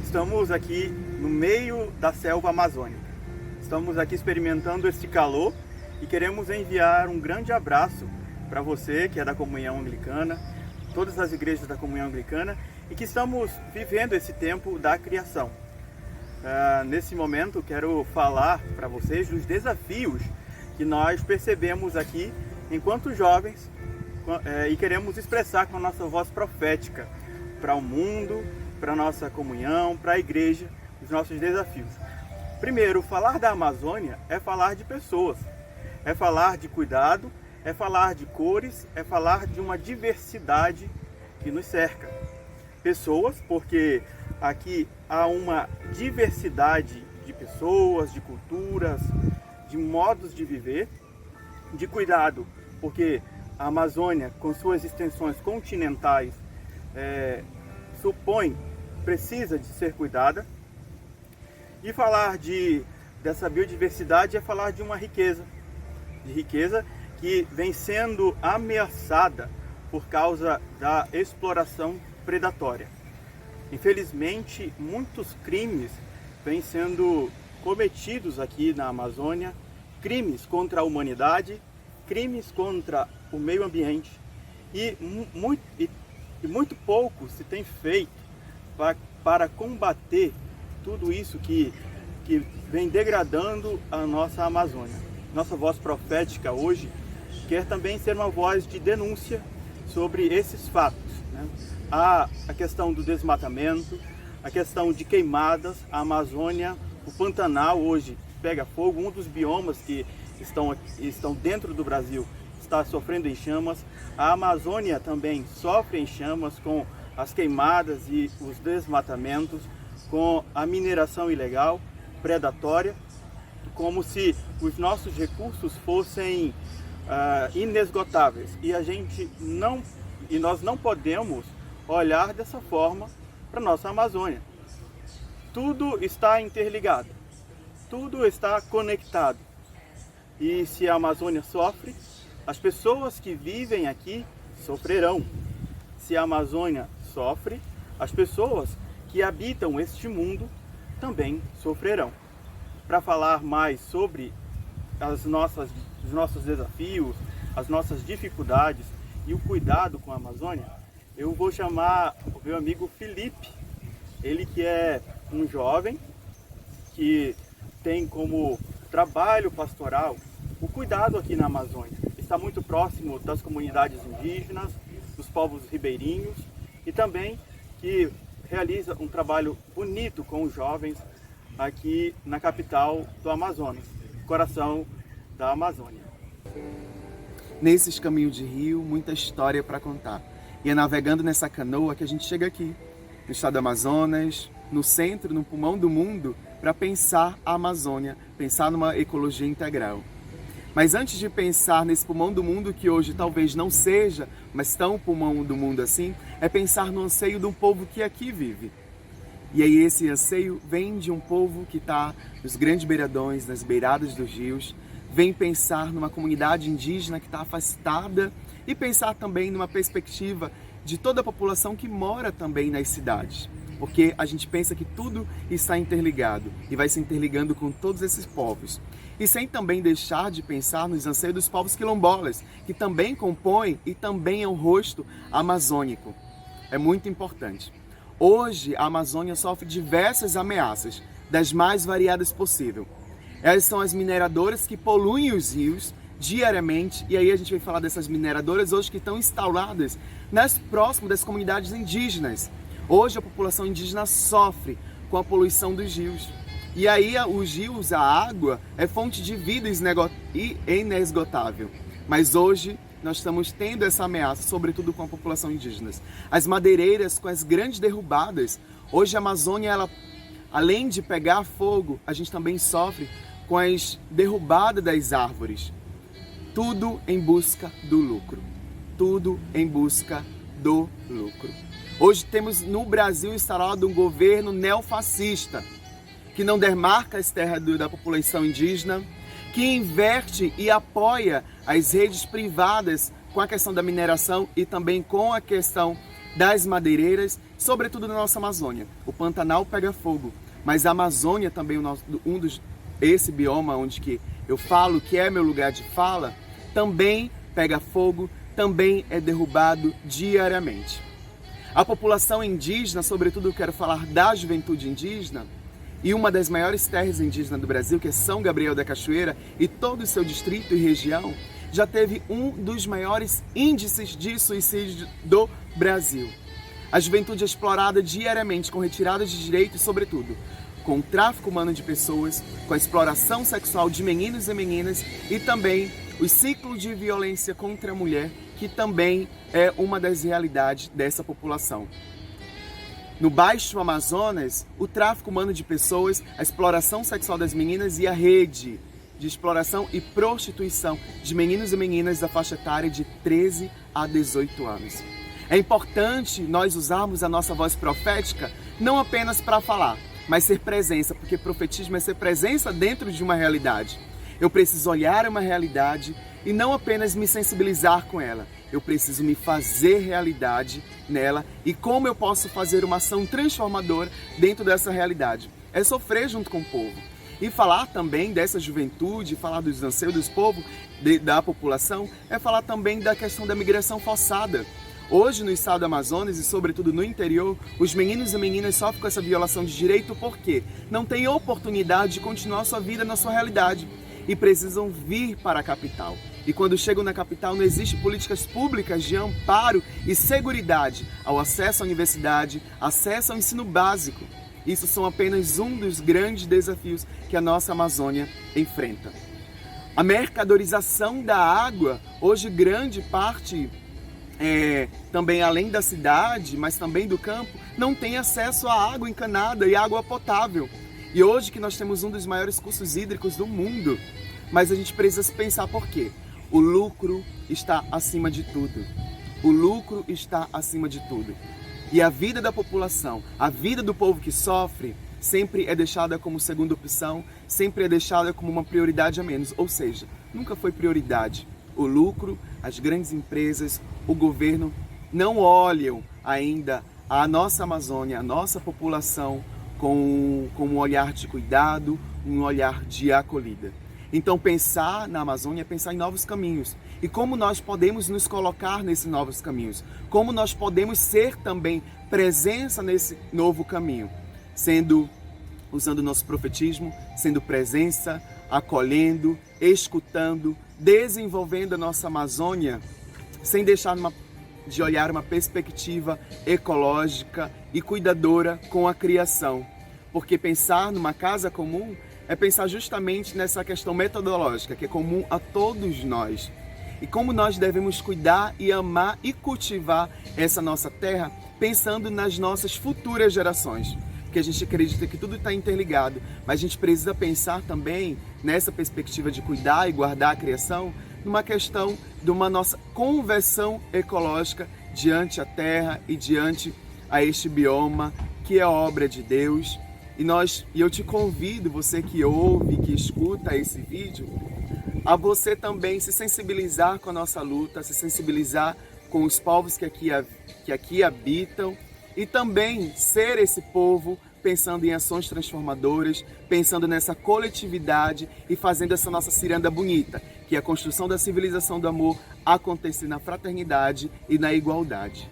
Estamos aqui no meio da selva amazônica. Estamos aqui experimentando este calor e queremos enviar um grande abraço para você que é da Comunhão Anglicana, todas as igrejas da Comunhão Anglicana, e que estamos vivendo esse tempo da criação. Nesse momento quero falar para vocês dos desafios que nós percebemos aqui enquanto jovens e queremos expressar com a nossa voz profética para o mundo, para a nossa comunhão, para a igreja, os nossos desafios. Primeiro, falar da Amazônia é falar de pessoas, é falar de cuidado, é falar de cores, é falar de uma diversidade que nos cerca. Pessoas, porque aqui há uma diversidade de pessoas, de culturas, de modos de viver, de cuidado, porque a Amazônia, com suas extensões continentais, precisa de ser cuidada. E falar dessa biodiversidade é falar de uma riqueza que vem sendo ameaçada por causa da exploração predatória. Infelizmente, muitos crimes vêm sendo cometidos aqui na Amazônia, crimes contra a humanidade, crimes contra o meio ambiente, e muito pouco se tem feito para combater tudo isso que vem degradando a nossa Amazônia. Nossa voz profética hoje quer também ser uma voz de denúncia sobre esses fatos, né? A questão do desmatamento, a questão de queimadas, a Amazônia, o Pantanal hoje pega fogo, um dos biomas que estão dentro do Brasil está sofrendo em chamas, a Amazônia também sofre em chamas com as queimadas e os desmatamentos, com a mineração ilegal, predatória, como se os nossos recursos fossem inesgotáveis. E nós não podemos olhar dessa forma para a nossa Amazônia. Tudo está interligado, tudo está conectado. E se a Amazônia sofre, as pessoas que vivem aqui sofrerão. Se a Amazônia sofre, as pessoas que habitam este mundo também sofrerão. Para falar mais sobre os nossos desafios, as nossas dificuldades e o cuidado com a Amazônia, eu vou chamar o meu amigo Felipe, ele que é um jovem que tem como trabalho pastoral o cuidado aqui na Amazônia. Está muito próximo das comunidades indígenas, dos povos ribeirinhos, e também que realiza um trabalho bonito com os jovens aqui na capital do Amazonas, coração da Amazônia. Nesses caminhos de rio, muita história para contar. E é navegando nessa canoa que a gente chega aqui, no estado do Amazonas, no centro, no pulmão do mundo, para pensar a Amazônia, pensar numa ecologia integral. Mas antes de pensar nesse pulmão do mundo, que hoje talvez não seja, mas tão pulmão do mundo assim, é pensar no anseio de um povo que aqui vive. E aí esse anseio vem de um povo que está nos grandes beiradões, nas beiradas dos rios, vem pensar numa comunidade indígena que está afastada e pensar também numa perspectiva de toda a população que mora também nas cidades. Porque a gente pensa que tudo está interligado e vai se interligando com todos esses povos. E sem também deixar de pensar nos anseios dos povos quilombolas, que também compõem e também é um rosto amazônico. É muito importante. Hoje, a Amazônia sofre diversas ameaças, das mais variadas possível. Elas são as mineradoras que poluem os rios diariamente, e aí a gente vai falar dessas mineradoras hoje que estão instaladas próximo das comunidades indígenas. Hoje a população indígena sofre com a poluição dos rios. E aí os rios, a água, é fonte de vida inesgotável. Mas hoje nós estamos tendo essa ameaça, sobretudo com a população indígena. As madeireiras, com as grandes derrubadas, hoje a Amazônia, além de pegar fogo, a gente também sofre com as derrubadas das árvores. Tudo em busca do lucro. Tudo em busca do lucro. Hoje temos no Brasil instalado um governo neofascista, que não demarca as terras da população indígena, que inverte e apoia as redes privadas com a questão da mineração e também com a questão das madeireiras, sobretudo na nossa Amazônia. O Pantanal pega fogo, mas a Amazônia também, esse bioma onde que eu falo, que é meu lugar de fala, também pega fogo, também é derrubado diariamente. A população indígena, sobretudo eu quero falar da juventude indígena, e uma das maiores terras indígenas do Brasil, que é São Gabriel da Cachoeira, e todo o seu distrito e região, já teve um dos maiores índices de suicídio do Brasil. A juventude é explorada diariamente com retirada de direitos, sobretudo com o tráfico humano de pessoas, com a exploração sexual de meninos e meninas e também o ciclo de violência contra a mulher, que também é uma das realidades dessa população. No Baixo Amazonas, o tráfico humano de pessoas, a exploração sexual das meninas e a rede de exploração e prostituição de meninos e meninas da faixa etária de 13 a 18 anos. É importante nós usarmos a nossa voz profética não apenas para falar, mas ser presença, porque profetismo é ser presença dentro de uma realidade. Eu preciso olhar uma realidade e não apenas me sensibilizar com ela. Eu preciso me fazer realidade nela e como eu posso fazer uma ação transformadora dentro dessa realidade. É sofrer junto com o povo. E falar também dessa juventude, falar dos anseios dos povos, da população, é falar também da questão da migração forçada. Hoje, no estado do Amazonas e, sobretudo, no interior, os meninos e meninas sofrem com essa violação de direito porque não têm oportunidade de continuar sua vida na sua realidade e precisam vir para a capital. E quando chegam na capital, não existem políticas públicas de amparo e seguridade ao acesso à universidade, acesso ao ensino básico. Isso são apenas um dos grandes desafios que a nossa Amazônia enfrenta. A mercadorização da água, hoje grande parte, também além da cidade, mas também do campo, não tem acesso à água encanada e água potável. E hoje que nós temos um dos maiores cursos hídricos do mundo, mas a gente precisa pensar por quê? O lucro está acima de tudo. O lucro está acima de tudo. E a vida da população, a vida do povo que sofre, sempre é deixada como segunda opção, sempre é deixada como uma prioridade a menos. Ou seja, nunca foi prioridade. O lucro, as grandes empresas, o governo não olham ainda a nossa Amazônia, a nossa população com um olhar de cuidado, um olhar de acolhida. Então pensar na Amazônia é pensar em novos caminhos. E como nós podemos nos colocar nesses novos caminhos? Como nós podemos ser também presença nesse novo caminho? Usando o nosso profetismo, sendo presença, acolhendo, escutando, desenvolvendo a nossa Amazônia, sem deixar de olhar uma perspectiva ecológica e cuidadora com a criação. Porque pensar numa casa comum é pensar justamente nessa questão metodológica, que é comum a todos nós. E como nós devemos cuidar e amar e cultivar essa nossa terra, pensando nas nossas futuras gerações. Porque a gente acredita que tudo está interligado, mas a gente precisa pensar também nessa perspectiva de cuidar e guardar a criação, numa questão de uma nossa conversão ecológica diante a terra e diante a este bioma que é obra de Deus. E eu te convido, você que ouve, que escuta esse vídeo, a você também se sensibilizar com a nossa luta, se sensibilizar com os povos que aqui habitam e também ser esse povo pensando em ações transformadoras, pensando nessa coletividade e fazendo essa nossa ciranda bonita, que é a construção da civilização do amor acontecer na fraternidade e na igualdade.